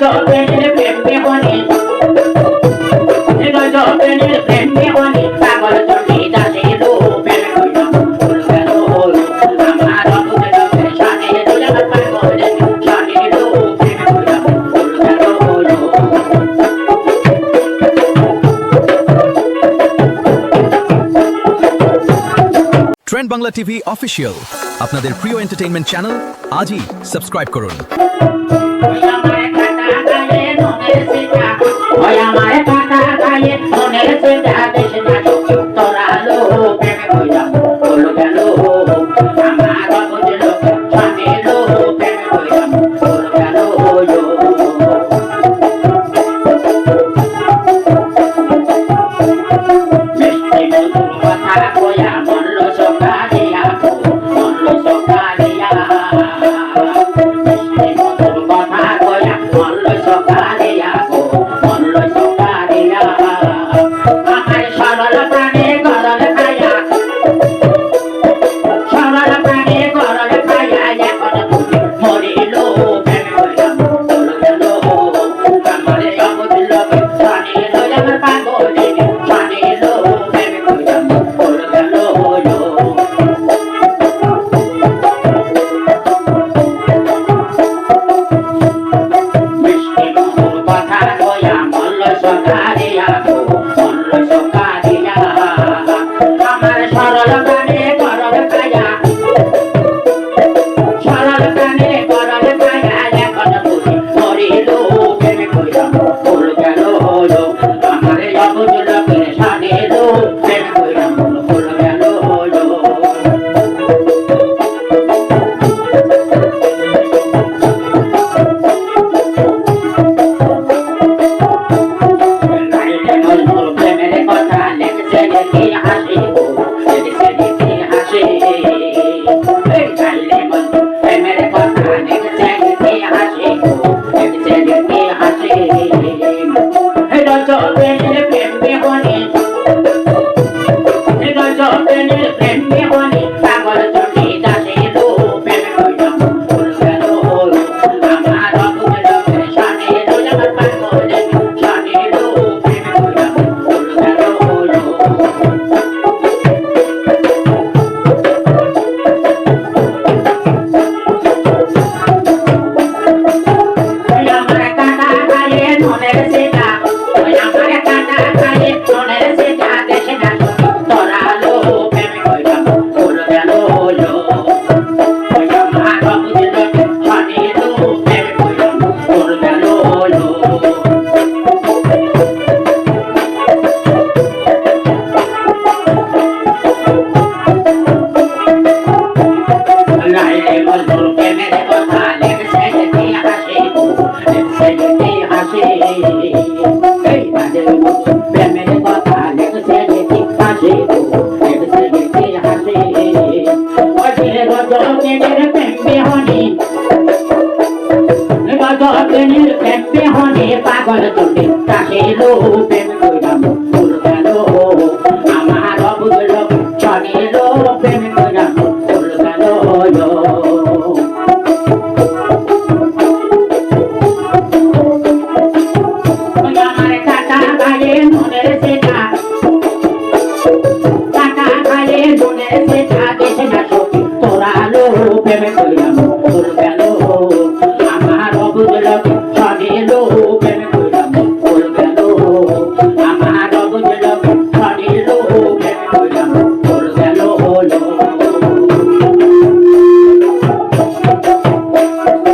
গজবের প্রেম বিহনে গজবের প্রেম বিহনে পাগল চটি দাসে রূপে কইলাম ফুল গেল আমার অবুঝ লোকের শানে দুলার পাগল শানে রূপে কইলাম ফুল গেল। ট্রেন্ড বাংলা টিভি অফিসিয়াল আপনাদের প্রিয় এন্টারটেইনমেন্ট চ্যানেল আজই সাবস্ক্রাইব করুন। পাগল চটি দাসে রূপে কইলাম ফুল গেল আমার অবুঝ লোক শানে রূপে